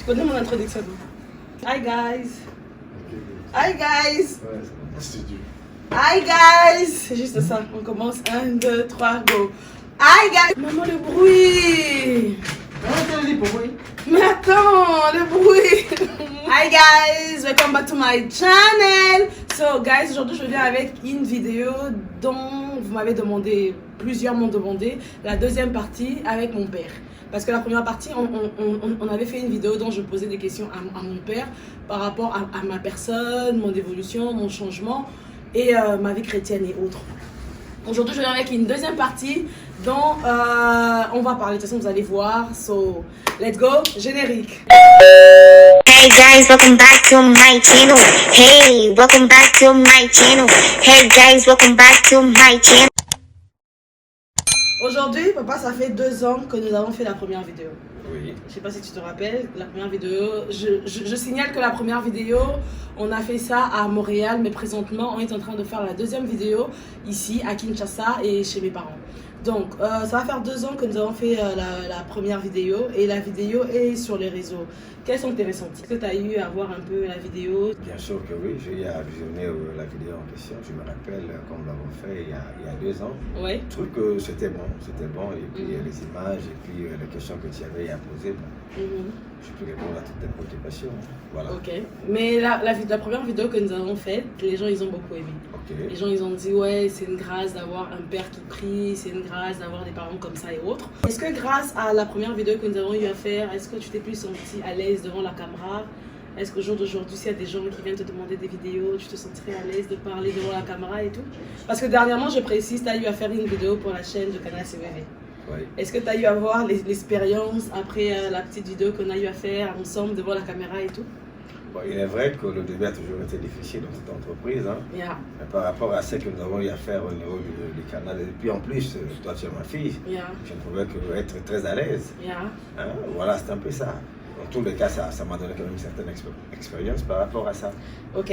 connais mon introduction. Hi guys. Hi guys. Hi guys. C'est juste ça. On commence. 1, 2, 3, go. Hi guys. Maman, le bruit. Mais attends, le bruit. Hi guys, welcome back to my channel. So guys, aujourd'hui je viens avec une vidéo dont vous m'avez demandé, plusieurs m'ont demandé, la deuxième partie avec mon père. Parce que la première partie, on avait fait une vidéo dont je posais des questions à mon père par rapport à ma personne, mon évolution, mon changement et ma vie chrétienne et autres. Aujourd'hui, je viens avec une deuxième partie dont on va parler. De toute façon, vous allez voir. So, let's go. Générique. Hey guys, welcome back to my channel. Hey, welcome back to my channel. Hey guys, welcome back to my channel. Aujourd'hui, papa, ça fait 2 ans que nous avons fait la première vidéo. Oui. Je sais pas si tu te rappelles, la première vidéo. Je signale que la première vidéo, on a fait ça à Montréal, mais présentement, on est en train de faire la deuxième vidéo ici à Kinshasa et chez mes parents. Donc, ça va faire 2 ans que nous avons fait la première vidéo et la vidéo est sur les réseaux. Quels sont tes ressentis? Est-ce que tu as eu à voir un peu la vidéo? Bien sûr que oui, j'ai eu à visionner la vidéo en question. Je me rappelle quand nous l'avons fait il y a 2 ans. Oui. Je trouve que c'était bon. Et puis les images et puis les questions que tu avais à poser, je peux répondre à toutes tes préoccupations. Voilà. Ok. Mais la première vidéo que nous avons faite, les gens ils ont beaucoup aimé. Okay. Les gens ils ont dit ouais, c'est une grâce d'avoir un père qui prie, c'est une grâce d'avoir des parents comme ça et autres. Est-ce que grâce à la première vidéo que nous avons eu à faire, est-ce que tu t'es plus senti à l'aise devant la caméra? Est-ce qu'au jour d'aujourd'hui, s'il y a des gens qui viennent te demander des vidéos, tu te sentirais à l'aise de parler devant la caméra et tout? Parce que dernièrement, je précise, tu as eu à faire une vidéo pour la chaîne de Canal CVV. Oui. Est-ce que tu as eu à voir l'expérience après la petite vidéo qu'on a eu à faire ensemble devant la caméra et tout? Bon, il est vrai que le début a toujours été difficile dans cette entreprise. Hein. Yeah. Mais par rapport à ce que nous avons eu à faire au niveau du canal, et puis en plus, toi tu es ma fille, Yeah. je ne pouvais que être très à l'aise. Yeah. Hein? Voilà, c'est un peu ça. Dans tous les cas, ça m'a donné quand même une certaine expérience par rapport à ça. Ok.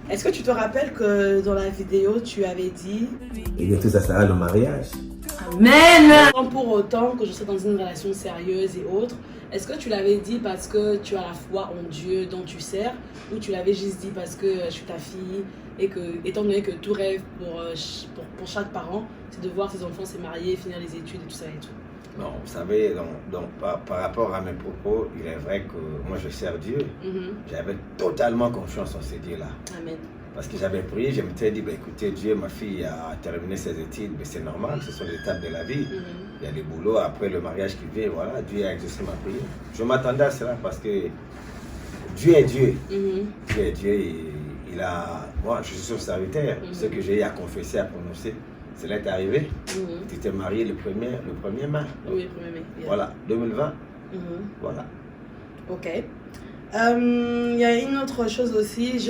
Est-ce que tu te rappelles que dans la vidéo, tu avais dit... Et bientôt, ça sera le mariage. Amen. Sans pour autant que je sois dans une relation sérieuse et autre, est-ce que tu l'avais dit parce que tu as la foi en Dieu dont tu sers, ou tu l'avais juste dit parce que je suis ta fille et que, étant donné que tout rêve pour chaque parent, c'est de voir ses enfants se marier, finir les études et tout ça et tout? Non, vous savez, par rapport à mes propos, il est vrai que moi je sers Dieu. J'avais totalement confiance en ce Dieu-là. Amen. Parce que j'avais prié, je m'étais dit, bah, écoutez, Dieu, ma fille a terminé ses études, mais c'est normal, ce sont les étapes de la vie. Il y a des boulots après le mariage qui vient, voilà, Dieu a exaucé ma prière. Je m'attendais à cela parce que Dieu est Dieu. Dieu est Dieu et il a... Moi, je suis son serviteur. Ce que j'ai eu à confesser, à prononcer, cela est arrivé. Tu t'es marié le 1er mai. Oui, le 1er mai. Yeah. Voilà, 2020. Voilà. Ok. Il y a une autre chose aussi,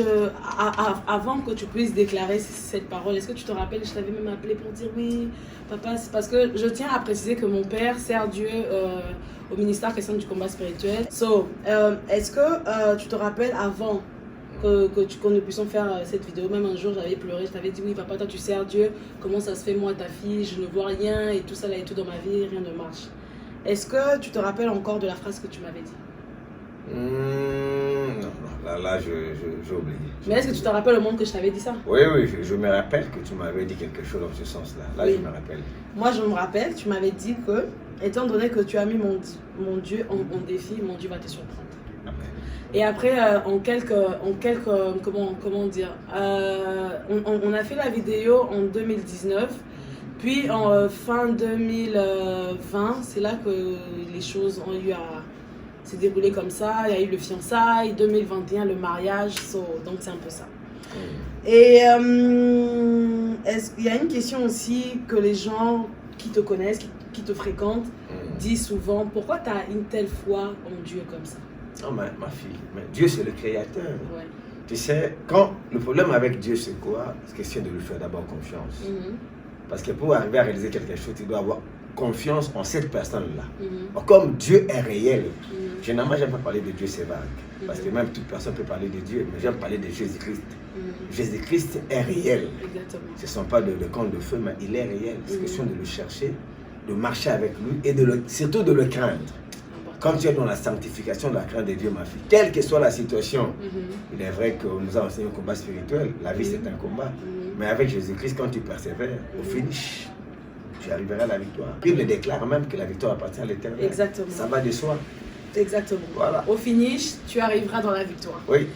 avant que tu puisses déclarer cette parole, est-ce que tu te rappelles, je t'avais même appelé pour dire oui, papa, c'est parce que je tiens à préciser que mon père sert Dieu au ministère question du combat spirituel. So, est-ce que tu te rappelles avant qu'on ne puissions faire cette vidéo, même un jour j'avais pleuré, je t'avais dit oui papa, toi tu sers Dieu, comment ça se fait moi ta fille, je ne vois rien et tout ça là et tout dans ma vie, rien ne marche. Est-ce que tu te rappelles encore de la phrase que tu m'avais dit? Non, là j'ai oublié. Mais est-ce que tu te rappelles au moment que je t'avais dit ça? Oui, je me rappelle que tu m'avais dit quelque chose dans ce sens-là. Là, oui. Je me rappelle. Moi, je me rappelle, tu m'avais dit que, étant donné que tu as mis mon Dieu en défi, mon Dieu va te surprendre. Amen. Et après, comment dire, on a fait la vidéo en 2019, puis en fin 2020, c'est là que les choses ont eu à se dérouler comme ça. Il y a eu le fiançailles, 2021, le mariage, donc c'est un peu ça. Et il y a une question aussi que les gens qui te connaissent, qui te fréquentent, disent souvent, pourquoi tu as une telle foi en Dieu comme ça? Non, ma fille, mais Dieu c'est le créateur. Ouais. Tu sais, quand le problème avec Dieu c'est quoi? C'est question de lui faire d'abord confiance. Parce que pour arriver à réaliser quelque chose, tu dois avoir confiance en cette personne-là. Comme Dieu est réel, généralement j'aime pas parler de Dieu, c'est vague. Parce que même toute personne peut parler de Dieu, mais j'aime parler de Jésus-Christ. Jésus-Christ est réel. Exactement. Ce ne sont pas de contes de feu, mais il est réel. C'est question de le chercher, de marcher avec lui et surtout de le craindre. quand tu es dans la sanctification de la crainte de Dieu, ma fille, quelle que soit la situation, il est vrai qu'on nous a enseigné un combat spirituel. La vie, c'est un combat. Mais avec Jésus-Christ, quand tu persévères, au finish, tu arriveras à la victoire. La Bible déclare même que la victoire appartient à l'Éternel. Exactement. Ça va de soi. Exactement. Voilà. Au finish, tu arriveras dans la victoire. Oui.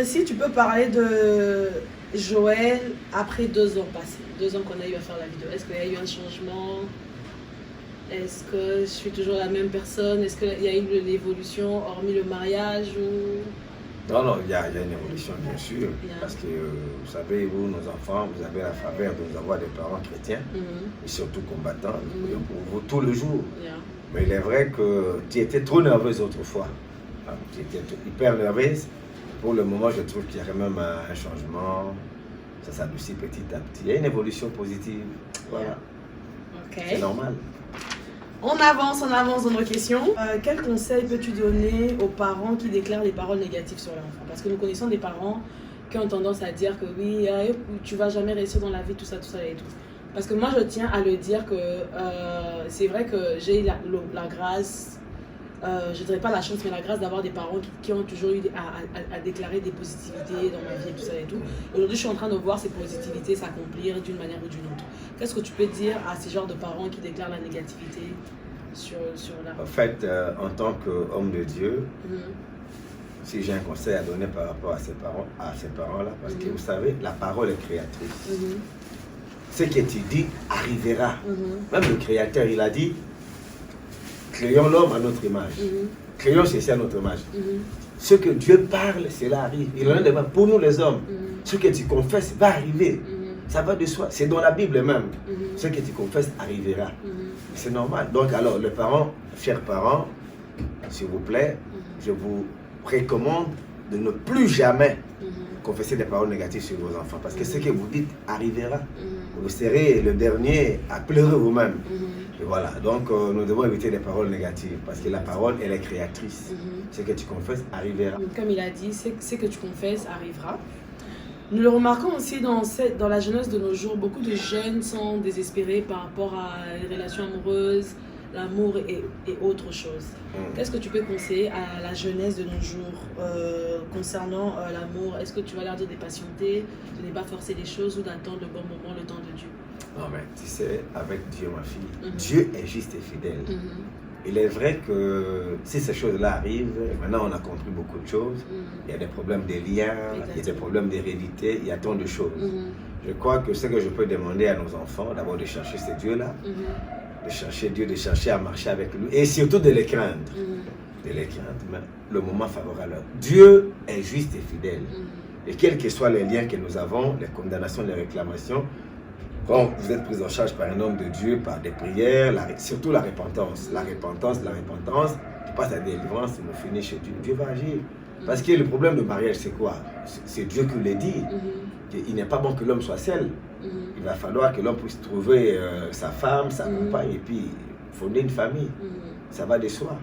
Si tu peux parler de Joël après 2 ans passés, 2 ans qu'on a eu à faire la vidéo, est-ce qu'il y a eu un changement? Est-ce que je suis toujours la même personne? Est-ce qu'il y a eu de l'évolution hormis le mariage ou... Non, il y a une évolution, bien sûr. Parce que, vous savez, vous, nos enfants, vous avez la faveur de nous avoir des parents chrétiens, et surtout combattants, pour vous tous les jours. Mais il est vrai que tu étais trop nerveuse autrefois. Tu étais hyper nerveuse. Pour le moment, je trouve qu'il y a quand même un changement. Ça s'adoucit petit à petit. Il y a une évolution positive. Voilà. C'est normal. On avance dans nos questions. Quel conseil peux-tu donner aux parents qui déclarent des paroles négatives sur l'enfant? Parce que nous connaissons des parents qui ont tendance à dire que oui, tu vas jamais réussir dans la vie, tout ça et tout. Parce que moi, je tiens à le dire que c'est vrai que j'ai la grâce, je ne dirais pas la chance, mais la grâce d'avoir des parents qui ont toujours eu à déclarer des positivités dans ma vie, tout ça et tout. Aujourd'hui, je suis en train de voir ces positivités s'accomplir d'une manière ou d'une autre. Qu'est-ce que tu peux dire à ces genres de parents qui déclarent la négativité sur la... En fait, en tant qu'homme de Dieu, si j'ai un conseil à donner par rapport à ces parents-là, parce que vous savez, la parole est créatrice. Ce que tu dis arrivera. Même le Créateur, il a dit, créons l'homme à notre image. Créons ceci à notre image. Ce que Dieu parle, cela arrive. Il en a de même pour nous les hommes. Ce que tu confesses va arriver. Ça va de soi. C'est dans la Bible même. Ce que tu confesses arrivera. C'est normal. Donc alors, les parents, chers parents, s'il vous plaît, je vous recommande de ne plus jamais confesser des paroles négatives sur vos enfants. Parce que ce que vous dites arrivera. Vous serez le dernier à pleurer vous-même. Et voilà, donc nous devons éviter les paroles négatives. Parce que la parole, elle est créatrice. Ce que tu confesses arrivera. Comme il a dit, ce que tu confesses arrivera. Nous le remarquons aussi dans la jeunesse de nos jours, beaucoup de jeunes sont désespérés par rapport à les relations amoureuses, l'amour et autre chose. Qu'est-ce que tu peux conseiller à la jeunesse de nos jours concernant l'amour? Est-ce que tu vas leur dire de patienter, de ne pas forcer les choses ou d'attendre le bon moment, le temps de Dieu? Non mais tu sais, avec Dieu ma fille, Dieu est juste et fidèle. Il est vrai que si ces choses-là arrivent, maintenant on a compris beaucoup de choses. Il y a des problèmes de liens, il y a des problèmes d'hérédité, il y a tant de choses. Je crois que ce que je peux demander à nos enfants, d'abord de chercher ce Dieu-là, de chercher Dieu, de chercher à marcher avec lui et surtout de les craindre. De les craindre, mais le moment favorable. Dieu est juste et fidèle. Et quels que soient les liens que nous avons, les condamnations, les réclamations, quand vous êtes pris en charge par un homme de Dieu, par des prières, surtout la repentance. La repentance, tu passes à la délivrance, il me finit chez Dieu. Dieu va agir. Parce que le problème de mariage, c'est quoi? C'est Dieu qui l'a dit. Il n'est pas bon que l'homme soit seul. Il va falloir que l'homme puisse trouver sa femme, sa compagne, et puis fonder une famille. Ça va de soi.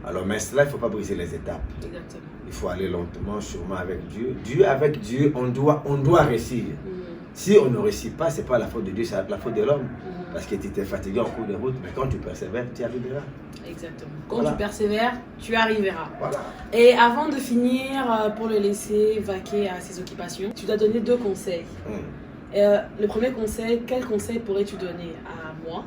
Alors, mais cela, il ne faut pas briser les étapes. Exactement. Il faut aller lentement, sûrement avec Dieu. Avec Dieu, on doit réussir. Si on ne réussit pas, ce n'est pas la faute de Dieu, c'est la faute de l'homme. Parce que tu t'es fatigué en cours de route, mais quand tu persévères, tu arriveras. Exactement. Quand tu persévères, tu arriveras. Voilà. Et avant de finir, pour le laisser vaquer à ses occupations, tu dois donner 2 conseils. Le premier conseil, quel conseil pourrais-tu donner à moi,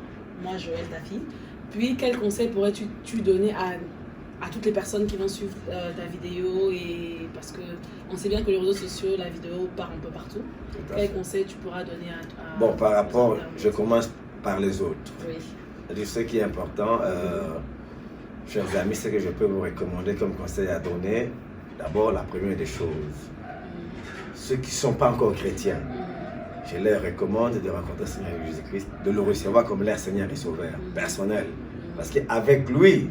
Joël, ta fille? Puis, quel conseil pourrais-tu donner à toutes les personnes qui vont suivre ta vidéo, et parce qu'on sait bien que les réseaux sociaux, la vidéo part un peu partout. Quel conseil tu pourras donner à bon, par rapport, je commence par les autres. Oui. C'est-à-dire, ce qui est important, chers amis, ce que je peux vous recommander comme conseil à donner, d'abord, la première des choses, ceux qui ne sont pas encore chrétiens, je leur recommande de rencontrer le Seigneur Jésus-Christ, de le recevoir comme leur Seigneur et Sauveur personnel. Parce qu'avec lui,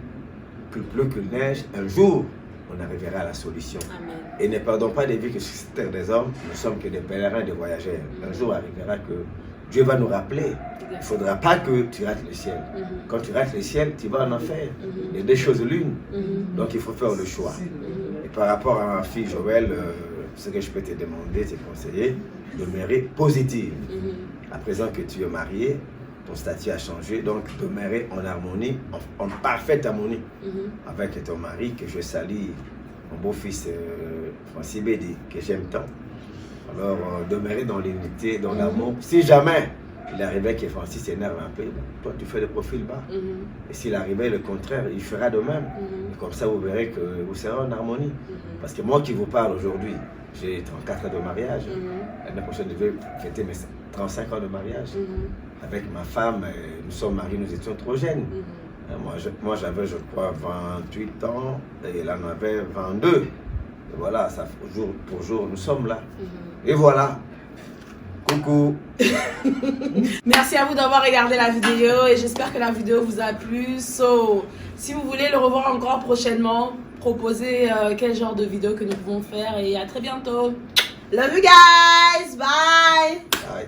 qu'il pleut, qu'il neige, un jour, on arrivera à la solution. Amen. Et ne perdons pas de vue que sur cette terre des hommes, nous sommes que des pèlerins, des voyageurs. Un jour arrivera que Dieu va nous rappeler. Il ne faudra pas que tu rates le ciel. Quand tu rates le ciel, tu vas en enfer. Il y a 2 choses l'une. Donc il faut faire le choix. Et par rapport à ma fille Joël, ce que je peux te demander, te conseiller, demeurer positive. À présent que tu es marié, ton statut a changé. Donc, demeurer en harmonie, en parfaite harmonie avec ton mari, que je salue, mon beau-fils Francis Bédi, que j'aime tant. Alors, demeurer dans l'unité, dans l'amour. Si jamais il arrivait que Francis s'énerve un peu, toi tu fais le profil bas. Et s'il arrivait le contraire, il fera de même. Et comme ça, vous verrez que vous serez en harmonie. Parce que moi qui vous parle aujourd'hui, j'ai 34 ans de mariage. L'année prochaine, je vais fêter mes 35 ans de mariage. Avec ma femme, nous sommes mariés, nous étions trop jeunes. Moi j'avais, je crois, 28 ans et elle en avait 22. Et voilà, ça, jour pour jour, nous sommes là. Et voilà. Coucou. Merci à vous d'avoir regardé la vidéo et j'espère que la vidéo vous a plu. Si vous voulez le revoir encore prochainement, proposez quel genre de vidéo que nous pouvons faire et à très bientôt. Love you guys. Bye. Bye.